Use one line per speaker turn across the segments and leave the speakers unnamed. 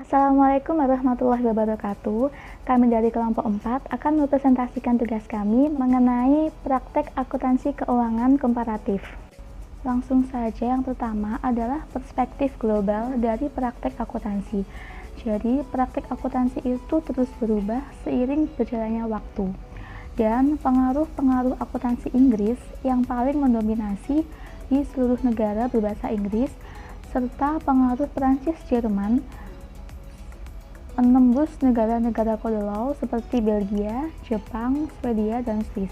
Assalamualaikum warahmatullahi wabarakatuh. Kami dari kelompok 4 akan mempresentasikan tugas kami mengenai praktek akuntansi keuangan komparatif. Langsung saja, yang pertama adalah perspektif global dari praktek akuntansi. Jadi, praktek akuntansi itu terus berubah seiring berjalannya waktu. Dan pengaruh-pengaruh akuntansi Inggris yang paling mendominasi di seluruh negara berbahasa Inggris, serta pengaruh Prancis Jerman menembus negara-negara kode law seperti Belgia, Jepang, Swedia, dan Swiss.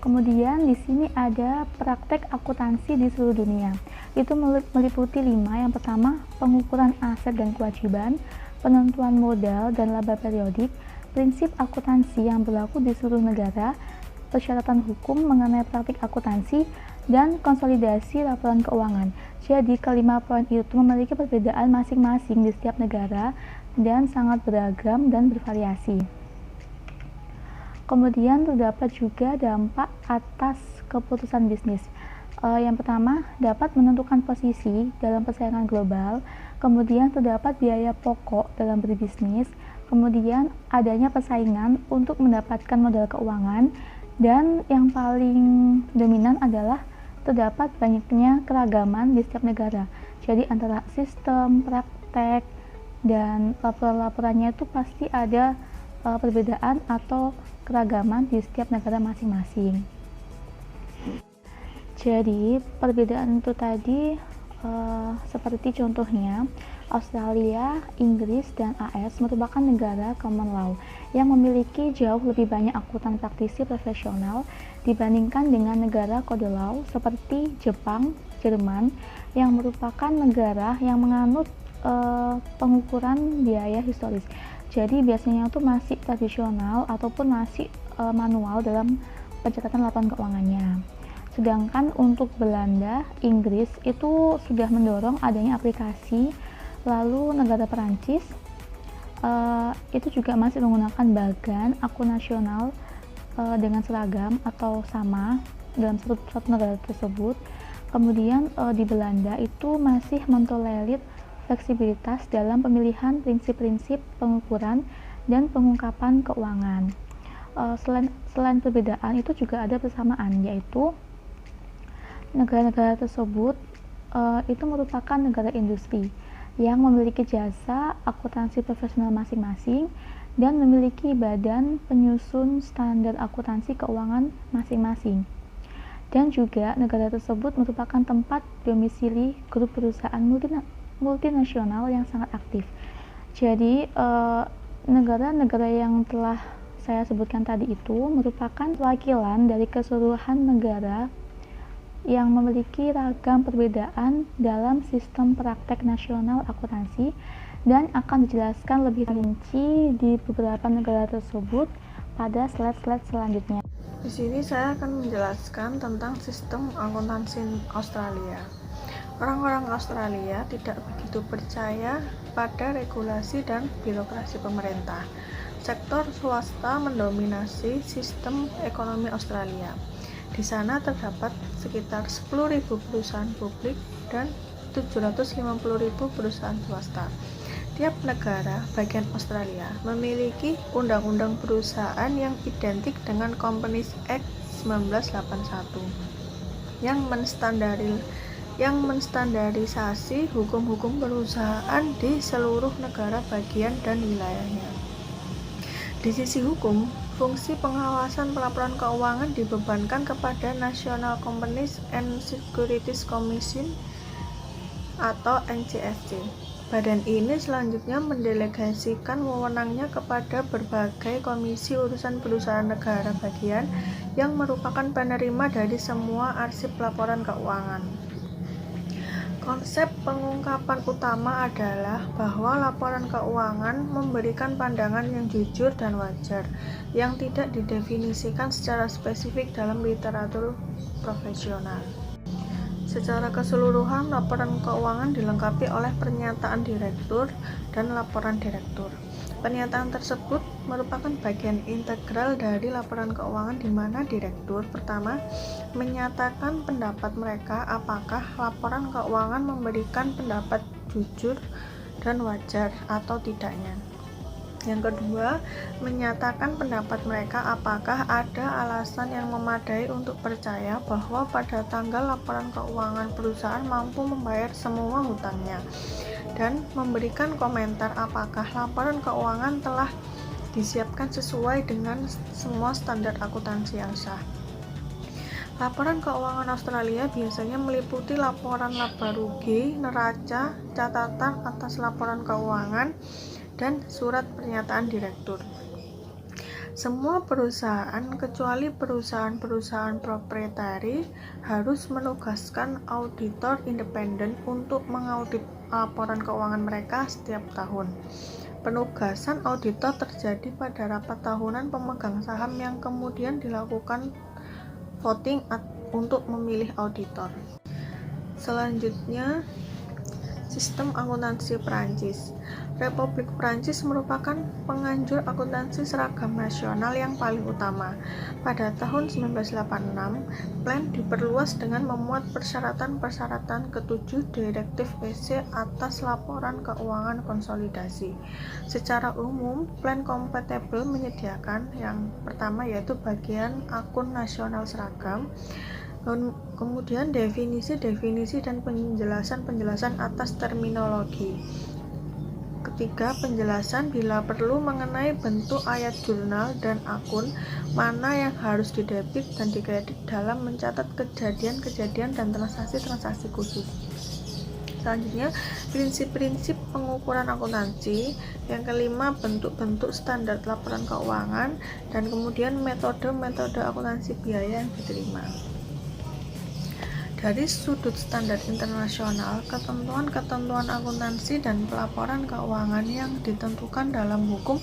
Kemudian di sini ada praktek akuntansi di seluruh dunia. Itu meliputi 5. Yang pertama, pengukuran aset dan kewajiban, penentuan modal dan laba periodik, prinsip akuntansi yang berlaku di seluruh negara, persyaratan hukum mengenai praktik akuntansi, dan konsolidasi laporan keuangan. Jadi kelima poin itu memiliki perbedaan masing-masing di setiap negara dan sangat beragam dan bervariasi. Kemudian terdapat juga dampak atas keputusan bisnis. Yang pertama, dapat menentukan posisi dalam persaingan global. Kemudian terdapat biaya pokok dalam berbisnis. Kemudian adanya persaingan untuk mendapatkan modal keuangan. Dan yang paling dominan adalah terdapat banyaknya keragaman di setiap negara. Jadi antara sistem, praktek, dan laporan-laporannya itu pasti ada perbedaan atau keragaman di setiap negara masing-masing. Jadi perbedaan itu tadi seperti contohnya Australia, Inggris, dan AS merupakan negara common law yang memiliki jauh lebih banyak akuntan praktisi profesional dibandingkan dengan negara kode law seperti Jepang, Jerman, yang merupakan negara yang menganut pengukuran biaya historis. Jadi biasanya itu masih tradisional ataupun masih manual dalam pencatatan laporan keuangannya. Sedangkan untuk Belanda, Inggris itu sudah mendorong adanya aplikasi. Lalu negara Perancis itu juga masih menggunakan bagan akun nasional dengan seragam atau sama dalam satu negara tersebut. Kemudian di Belanda itu masih mentolerir fleksibilitas dalam pemilihan prinsip-prinsip pengukuran dan pengungkapan keuangan. Selain perbedaan itu juga ada persamaan, yaitu negara-negara tersebut itu merupakan negara industri yang memiliki jasa akuntansi profesional masing-masing dan memiliki badan penyusun standar akuntansi keuangan masing-masing. Dan juga negara tersebut merupakan tempat domisili grup perusahaan multinasional yang sangat aktif. Jadi negara-negara yang telah saya sebutkan tadi itu merupakan wakilan dari keseluruhan negara yang memiliki ragam perbedaan dalam sistem praktek nasional akuntansi dan akan dijelaskan lebih rinci di beberapa negara tersebut pada slide-slide selanjutnya.
Di sini saya akan menjelaskan tentang sistem akuntansi Australia. Orang-orang Australia tidak begitu percaya pada regulasi dan birokrasi pemerintah. Sektor swasta mendominasi sistem ekonomi Australia. Di sana terdapat sekitar 10.000 perusahaan publik dan 750.000 perusahaan swasta. Tiap negara bagian Australia memiliki undang-undang perusahaan yang identik dengan Companies Act 1981 yang menstandarisasi hukum-hukum perusahaan di seluruh negara bagian dan wilayahnya. Di sisi hukum, fungsi pengawasan pelaporan keuangan dibebankan kepada National Companies and Securities Commission atau NCSC. Badan ini selanjutnya mendelegasikan wewenangnya kepada berbagai komisi urusan perusahaan negara bagian yang merupakan penerima dari semua arsip laporan keuangan. Konsep pengungkapan utama adalah bahwa laporan keuangan memberikan pandangan yang jujur dan wajar, yang tidak didefinisikan secara spesifik dalam literatur profesional. Secara keseluruhan, laporan keuangan dilengkapi oleh pernyataan direktur dan laporan direktur. Pernyataan tersebut merupakan bagian integral dari laporan keuangan di mana direktur pertama menyatakan pendapat mereka apakah laporan keuangan memberikan pendapat jujur dan wajar atau tidaknya. Yang kedua, menyatakan pendapat mereka apakah ada alasan yang memadai untuk percaya bahwa pada tanggal laporan keuangan perusahaan mampu membayar semua hutangnya, dan memberikan komentar apakah laporan keuangan telah disiapkan sesuai dengan semua standar akuntansi yang sah. Laporan keuangan Australia biasanya meliputi laporan laba rugi, neraca, catatan atas laporan keuangan, dan surat pernyataan direktur. Semua perusahaan kecuali perusahaan-perusahaan proprietari harus menugaskan auditor independen untuk mengaudit laporan keuangan mereka setiap tahun. Penugasan auditor terjadi pada rapat tahunan pemegang saham yang kemudian dilakukan voting untuk memilih auditor. Selanjutnya, sistem akuntansi Prancis. Republik Prancis merupakan penganjur akuntansi seragam nasional yang paling utama. Pada tahun 1986, plan diperluas dengan memuat persyaratan-persyaratan ketujuh Direktif EC atas laporan keuangan konsolidasi. Secara umum, plan kompatibel menyediakan yang pertama yaitu bagian akun nasional seragam, kemudian definisi-definisi dan penjelasan-penjelasan atas terminologi. Ketiga, penjelasan bila perlu mengenai bentuk ayat jurnal dan akun mana yang harus didebit dan dikredit dalam mencatat kejadian-kejadian dan transaksi-transaksi khusus. Selanjutnya, prinsip-prinsip pengukuran akuntansi. Yang kelima, bentuk-bentuk standar laporan keuangan, dan kemudian metode-metode akuntansi biaya yang diterima. Dari sudut standar internasional, ketentuan-ketentuan akuntansi dan pelaporan keuangan yang ditentukan dalam Hukum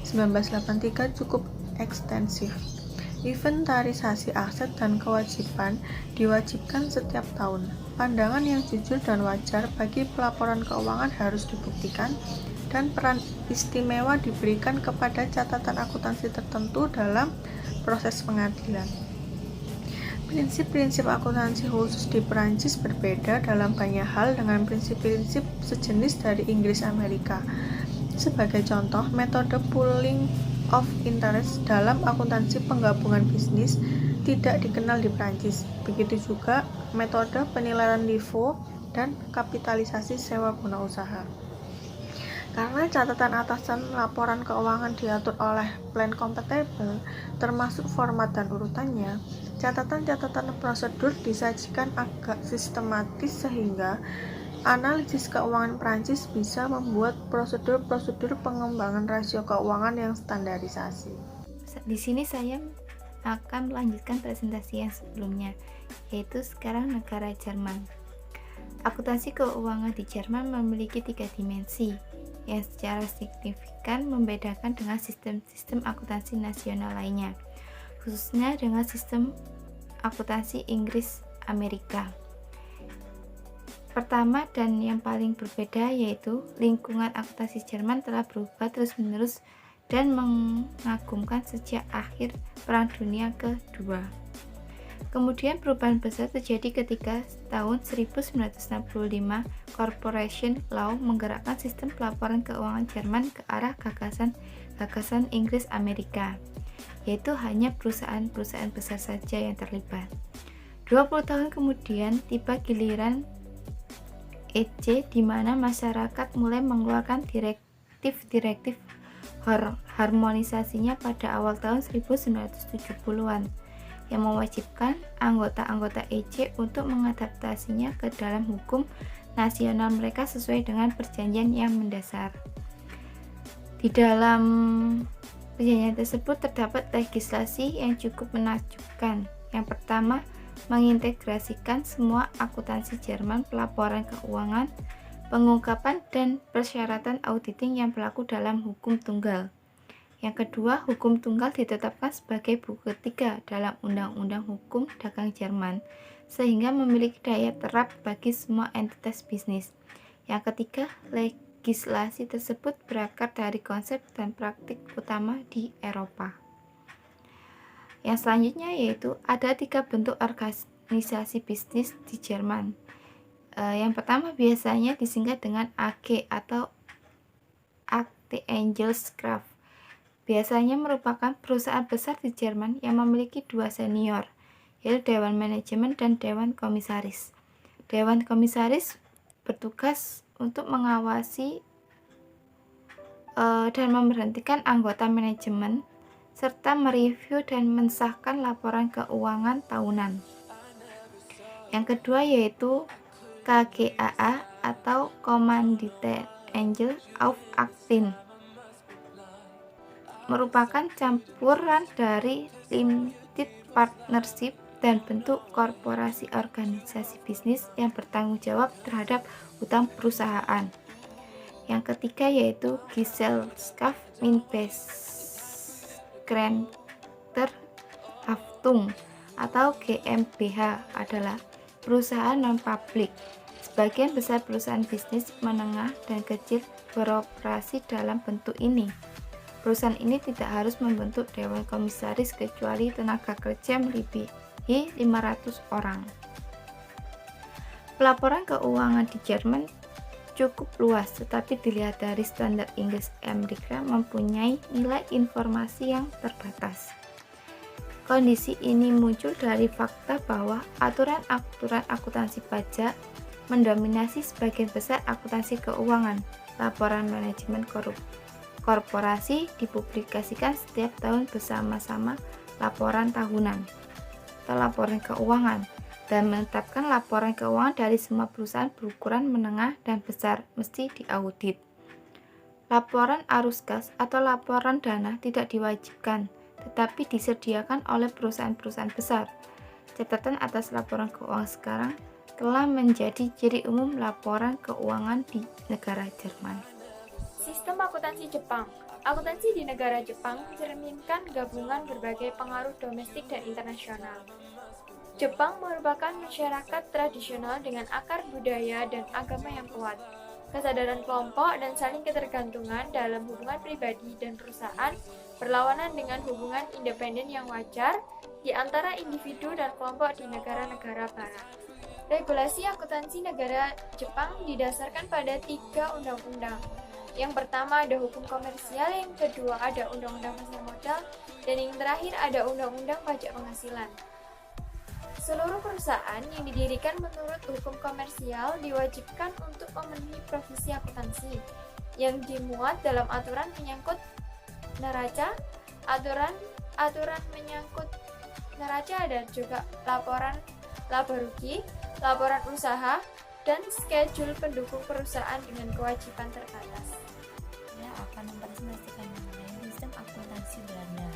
1983 cukup ekstensif. Inventarisasi aset dan kewajiban diwajibkan setiap tahun. Pandangan yang jujur dan wajar bagi pelaporan keuangan harus dibuktikan, dan peran istimewa diberikan kepada catatan akuntansi tertentu dalam proses pengadilan. Prinsip-prinsip akuntansi khusus di Perancis berbeda dalam banyak hal dengan prinsip-prinsip sejenis dari Inggris Amerika. Sebagai contoh, metode pooling of interest dalam akuntansi penggabungan bisnis tidak dikenal di Perancis. Begitu juga metode penilaian LIFO dan kapitalisasi sewa guna usaha. Karena catatan atasan laporan keuangan diatur oleh plan kompatibel, termasuk format dan urutannya, catatan-catatan prosedur disajikan agak sistematis sehingga analisis keuangan Prancis bisa membuat prosedur-prosedur pengembangan rasio keuangan yang standarisasi.
Di sini saya akan melanjutkan presentasi yang sebelumnya, yaitu sekarang negara Jerman. Akuntansi keuangan di Jerman memiliki 3 dimensi yang secara signifikan membedakan dengan sistem-sistem akuntansi nasional lainnya, khususnya dengan sistem akuntansi Inggris Amerika. Pertama dan yang paling berbeda yaitu lingkungan akuntansi Jerman telah berubah terus-menerus dan mengagumkan sejak akhir Perang Dunia Kedua. Kemudian perubahan besar terjadi ketika tahun 1965 Corporation Law menggerakkan sistem pelaporan keuangan Jerman ke arah gagasan Inggris Amerika, yaitu hanya perusahaan-perusahaan besar saja yang terlibat. 20 tahun kemudian tiba giliran EC di mana masyarakat mulai mengeluarkan direktif harmonisasinya pada awal tahun 1970-an yang mewajibkan anggota-anggota EC untuk mengadaptasinya ke dalam hukum nasional mereka sesuai dengan perjanjian yang mendasar. Di dalam perjanjian tersebut terdapat legislasi yang cukup menakjubkan. Yang pertama, mengintegrasikan semua akuntansi Jerman, pelaporan keuangan, pengungkapan, dan persyaratan auditing yang berlaku dalam hukum tunggal. Yang kedua, hukum tunggal ditetapkan sebagai buku ketiga dalam Undang-Undang Hukum Dagang Jerman, sehingga memiliki daya terap bagi semua entitas bisnis. Yang ketiga, legislasi tersebut berakar dari konsep dan praktik utama di Eropa. Yang selanjutnya yaitu ada 3 bentuk organisasi bisnis di Jerman. Yang pertama biasanya disingkat dengan AG atau
Akte Engelskraft biasanya merupakan perusahaan besar di Jerman yang memiliki dua senior, yaitu Dewan Manajemen dan Dewan Komisaris. Dewan Komisaris bertugas untuk mengawasi dan memberhentikan anggota manajemen, serta mereview dan mensahkan laporan keuangan tahunan. Yang kedua yaitu KGaA atau Kommandite Angel auf Aktien, merupakan campuran dari limited partnership dan bentuk korporasi organisasi bisnis yang bertanggung jawab terhadap hutang perusahaan. Yang ketiga yaitu Gesellschaft mit beschränkter Haftung atau GmbH adalah perusahaan non-publik. Sebagian besar perusahaan bisnis menengah dan kecil beroperasi dalam bentuk ini. Perusahaan ini tidak harus membentuk dewan komisaris kecuali tenaga kerja melebihi 500 orang. Pelaporan keuangan di Jerman cukup luas, tetapi dilihat dari standar Inggris Amerika mempunyai nilai informasi yang terbatas. Kondisi ini muncul dari fakta bahwa aturan-aturan akuntansi pajak mendominasi sebagian besar akuntansi keuangan. Laporan manajemen korporasi dipublikasikan setiap tahun bersama-sama laporan tahunan atau laporan keuangan, dan menetapkan laporan keuangan dari semua perusahaan berukuran menengah dan besar mesti diaudit. Laporan arus kas atau laporan dana tidak diwajibkan, tetapi disediakan oleh perusahaan-perusahaan besar. Catatan atas laporan keuangan sekarang telah menjadi ciri umum laporan keuangan di negara Jerman.
Sistem akuntansi Jepang. Akuntansi di negara Jepang mencerminkan gabungan berbagai pengaruh domestik dan internasional. Jepang merupakan masyarakat tradisional dengan akar budaya dan agama yang kuat. Kesadaran kelompok dan saling ketergantungan dalam hubungan pribadi dan perusahaan berlawanan dengan hubungan independen yang wajar di antara individu dan kelompok di negara-negara barat. Regulasi akuntansi negara Jepang didasarkan pada 3 undang-undang. Yang pertama ada hukum komersial, yang kedua ada undang-undang pasar modal, dan yang terakhir ada undang-undang pajak penghasilan. Seluruh perusahaan yang didirikan menurut hukum komersial diwajibkan untuk memenuhi profesi akuntansi yang dimuat dalam aturan menyangkut neraca, aturan menyangkut neraca, dan juga laporan laba rugi, laporan usaha, dan schedule pendukung perusahaan dengan kewajiban terbatas.
Saya akan mempresentasikan mengenai sistem akuntansi Belanda.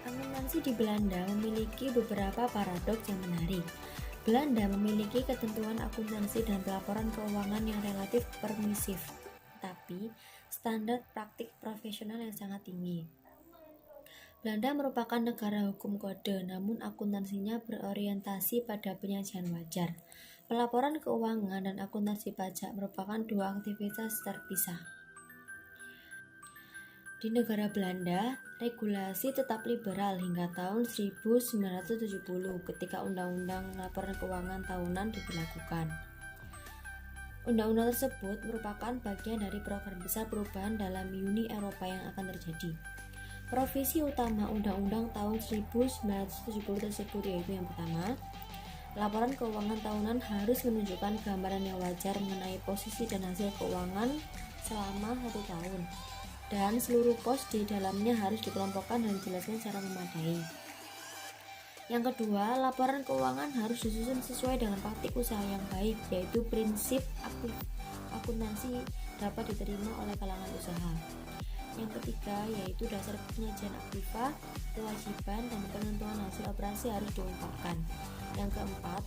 Akuntansi di Belanda memiliki beberapa paradoks yang menarik. Belanda memiliki ketentuan akuntansi dan pelaporan keuangan yang relatif permisif, tapi standar praktik profesional yang sangat tinggi. Belanda merupakan negara hukum kode, namun akuntansinya berorientasi pada penyajian wajar. Pelaporan keuangan dan akuntansi pajak merupakan dua aktivitas terpisah. Di negara Belanda, regulasi tetap liberal hingga tahun 1970 ketika Undang-Undang Laporan Keuangan Tahunan diberlakukan. Undang-undang tersebut merupakan bagian dari program besar perubahan dalam Uni Eropa yang akan terjadi. Provisi utama Undang-Undang tahun 1970 tersebut yaitu yang pertama, laporan keuangan tahunan harus menunjukkan gambaran yang wajar mengenai posisi dan hasil keuangan selama 1 tahun, dan seluruh pos di dalamnya harus dikelompokkan dan dijelaskan secara memadai. Yang kedua, laporan keuangan harus disusun sesuai dengan praktik usaha yang baik, yaitu prinsip akuntansi dapat diterima oleh kalangan usaha. Yang ketiga, yaitu dasar penyajian aktiva, kewajiban, dan penentuan hasil operasi harus diungkapkan. Yang keempat,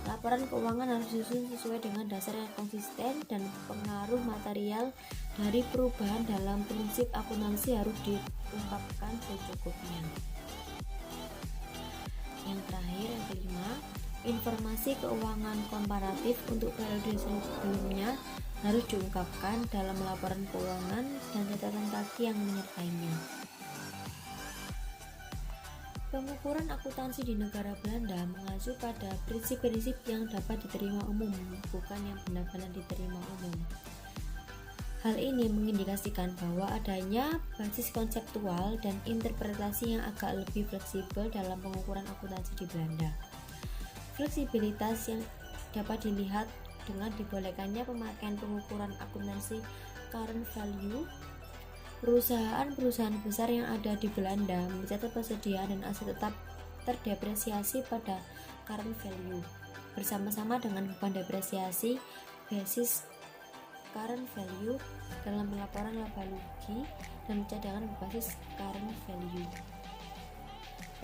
laporan keuangan harus disusun sesuai dengan dasar yang konsisten, dan pengaruh material dari perubahan dalam prinsip akuntansi harus diungkapkan secukupnya. Yang terakhir, yang kelima, informasi keuangan komparatif untuk periode sebelumnya harus diungkapkan dalam laporan keuangan dan catatan kaki yang menyertainya. Pengukuran akuntansi di negara Belanda mengacu pada prinsip-prinsip yang dapat diterima umum, bukan yang benar-benar diterima umum. Hal ini mengindikasikan bahwa adanya basis konseptual dan interpretasi yang agak lebih fleksibel dalam pengukuran akuntansi di Belanda. Fleksibilitas yang dapat dilihat dengan dibolehkannya pemakaian pengukuran akuntansi current value. Perusahaan-perusahaan besar yang ada di Belanda mencatat persediaan dan aset tetap terdepresiasi pada current value bersama-sama dengan beban depresiasi basis current value dalam pelaporan laba rugi dan cadangan berbasis current value.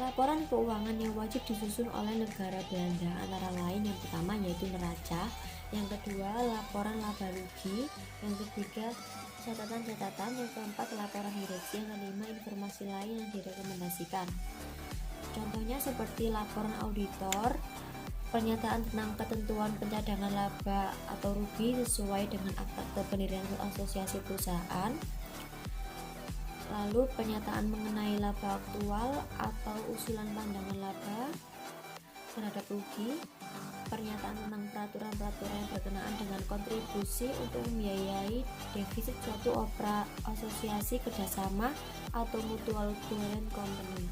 Laporan keuangan yang wajib disusun oleh negara Belanda antara lain yang pertama yaitu neraca, yang kedua laporan laba rugi, yang ketiga catatan-catatan, yang keempat laporan direksi, yang kelima informasi lain yang direkomendasikan. Contohnya seperti laporan auditor, pernyataan tentang ketentuan pencadangan laba atau rugi sesuai dengan akta pendirian asosiasi perusahaan, lalu pernyataan mengenai laba aktual atau usulan pandangan laba terhadap rugi, pernyataan tentang peraturan-peraturan yang berkenaan dengan kontribusi untuk membiayai defisit suatu asosiasi kerjasama atau mutual parent company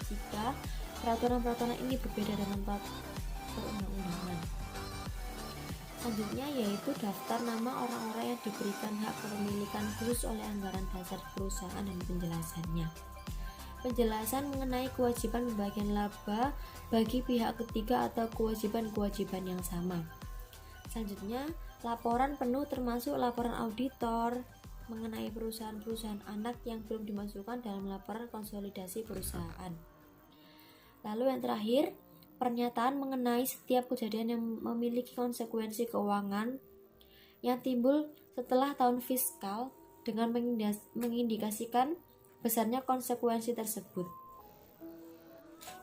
jika peraturan-peraturan ini berbeda dengan perundang-undangan. Selanjutnya yaitu daftar nama orang-orang yang diberikan hak kepemilikan khusus oleh anggaran dasar perusahaan dan penjelasannya. Penjelasan mengenai kewajiban pembagian laba bagi pihak ketiga atau kewajiban-kewajiban yang sama. Selanjutnya, laporan penuh termasuk laporan auditor mengenai perusahaan-perusahaan anak yang belum dimasukkan dalam laporan konsolidasi perusahaan. Lalu yang terakhir, pernyataan mengenai setiap kejadian yang memiliki konsekuensi keuangan yang timbul setelah tahun fiskal dengan mengindikasikan besarnya konsekuensi tersebut.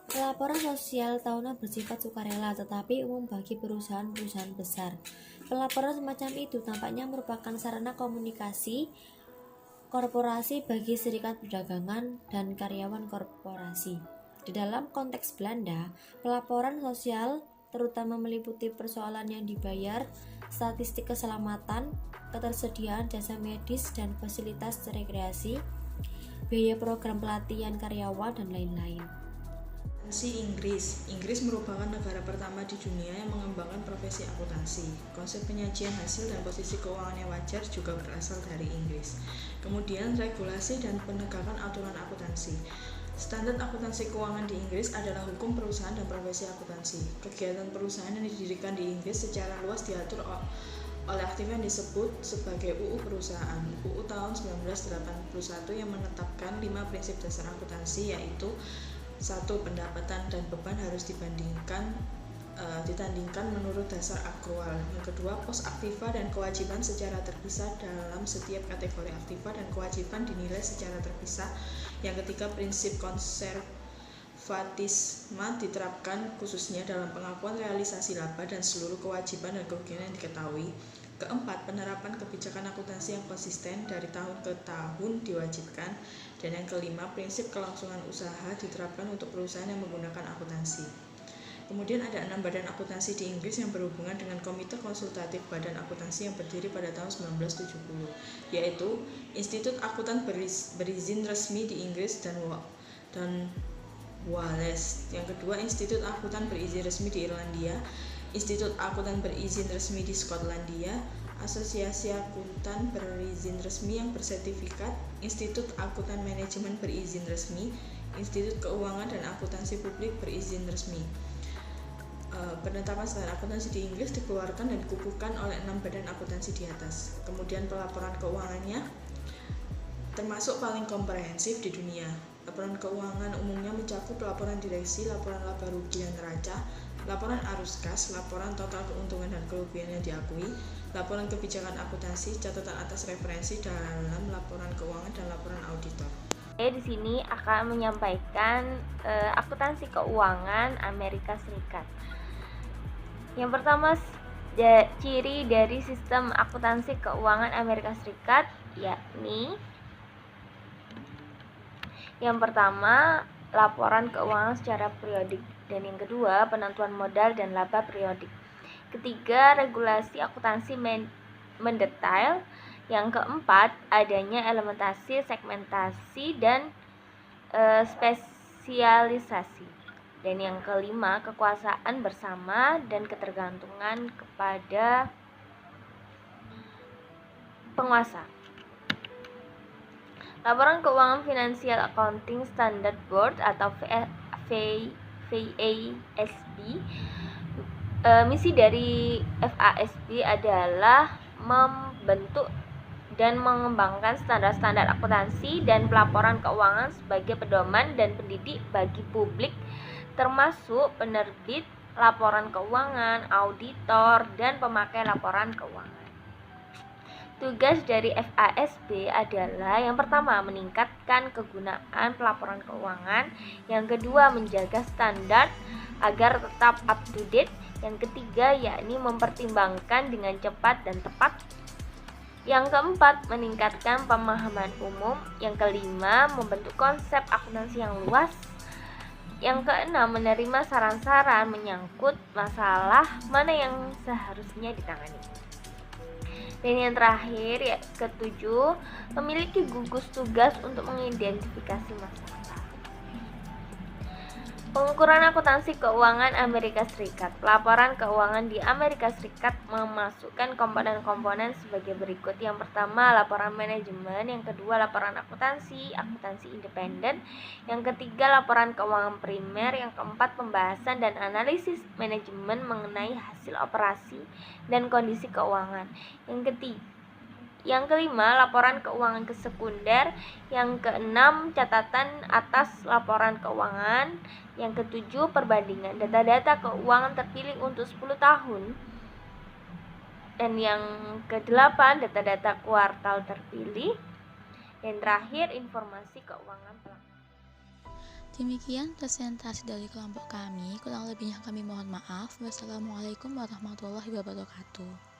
Pelaporan sosial tahunan bersifat sukarela tetapi umum bagi perusahaan-perusahaan besar. Pelaporan semacam itu tampaknya merupakan sarana komunikasi korporasi bagi serikat perdagangan dan karyawan korporasi. Di dalam konteks Belanda, pelaporan sosial terutama meliputi persoalan yang dibayar, statistik keselamatan, ketersediaan jasa medis dan fasilitas rekreasi, biaya program pelatihan karyawan, dan lain-lain.
Inggris merupakan negara pertama di dunia yang mengembangkan profesi akuntansi. Konsep penyajian hasil dan posisi keuangan yang wajar juga berasal dari Inggris. Kemudian regulasi dan penegakan aturan akuntansi. Standar akuntansi keuangan di Inggris adalah hukum perusahaan dan profesi akuntansi. Kegiatan perusahaan yang didirikan di Inggris secara luas diatur oleh aktif yang disebut sebagai UU Perusahaan. UU tahun 1981 yang menetapkan 5 prinsip dasar akuntansi, yaitu 1. Pendapatan dan beban harus ditandingkan menurut dasar akrual. Yang kedua, pos aktiva dan kewajiban secara terpisah dalam setiap kategori aktiva dan kewajiban dinilai secara terpisah. Yang ketiga, prinsip konservatisme diterapkan khususnya dalam pengakuan realisasi laba dan seluruh kewajiban dan kerugian yang diketahui. Keempat, penerapan kebijakan akuntansi yang konsisten dari tahun ke tahun diwajibkan. Dan yang kelima, prinsip kelangsungan usaha diterapkan untuk perusahaan yang menggunakan akuntansi. Kemudian ada 6 badan akuntansi di Inggris yang berhubungan dengan Komite Konsultatif Badan Akuntansi yang berdiri pada tahun 1970, yaitu Institut Akuntan berizin resmi di Inggris dan Wales. Yang kedua, Institut Akuntan berizin resmi di Irlandia, Institut Akuntan berizin resmi di Skotlandia, Asosiasi Akuntan berizin resmi yang bersertifikat, Institut Akuntan Manajemen berizin resmi, Institut Keuangan dan Akuntansi Publik berizin resmi. Penetapan standar akuntansi di Inggris dikeluarkan dan dikukuhkan oleh 6 badan akuntansi di atas. Kemudian pelaporan keuangannya termasuk paling komprehensif di dunia. Laporan keuangan umumnya mencakup laporan direksi, laporan laba rugi dan neraca, laporan arus kas, laporan total keuntungan dan kerugian yang diakui, laporan kebijakan akuntansi, catatan atas referensi dalam laporan keuangan, dan laporan auditor.
Saya di sini akan menyampaikan akuntansi keuangan Amerika Serikat. Yang pertama, ciri dari sistem akuntansi keuangan Amerika Serikat yakni yang pertama, laporan keuangan secara periodik, dan yang kedua, penentuan modal dan laba periodik. Ketiga, regulasi akuntansi mendetail. Yang keempat, adanya elementasi, segmentasi, dan spesialisasi. Dan yang kelima, kekuasaan bersama dan ketergantungan kepada penguasa. Laporan Keuangan Financial Accounting Standard Board atau FASB. Misi dari FASB adalah membentuk dan mengembangkan standar-standar akuntansi dan pelaporan keuangan sebagai pedoman dan pendidik bagi publik, termasuk penerbit laporan keuangan, auditor, dan pemakai laporan keuangan. Tugas dari FASB adalah yang pertama, meningkatkan kegunaan pelaporan keuangan, yang kedua, menjaga standar agar tetap up to date, yang ketiga, yakni mempertimbangkan dengan cepat dan tepat, yang keempat, meningkatkan pemahaman umum, yang kelima, membentuk konsep akuntansi yang luas, yang keenam, menerima saran-saran menyangkut masalah mana yang seharusnya ditangani. Dan yang terakhir, ya, ketujuh, memiliki gugus tugas untuk mengidentifikasi masalah. Pengukuran akuntansi keuangan Amerika Serikat. Laporan keuangan di Amerika Serikat memasukkan komponen-komponen sebagai berikut. Yang pertama, laporan manajemen. Yang kedua, laporan akuntansi independen. Yang ketiga, laporan keuangan primer. Yang keempat, pembahasan dan analisis manajemen mengenai hasil operasi dan kondisi keuangan. Yang kelima, laporan keuangan sekunder. Yang keenam, catatan atas laporan keuangan. Yang ketujuh, perbandingan data-data keuangan terpilih untuk 10 tahun. Dan yang kedelapan, data-data kuartal terpilih. Dan terakhir, informasi keuangan pelaksanaan.
Demikian presentasi dari kelompok kami. Kurang lebihnya kami mohon maaf. Wassalamualaikum warahmatullahi wabarakatuh.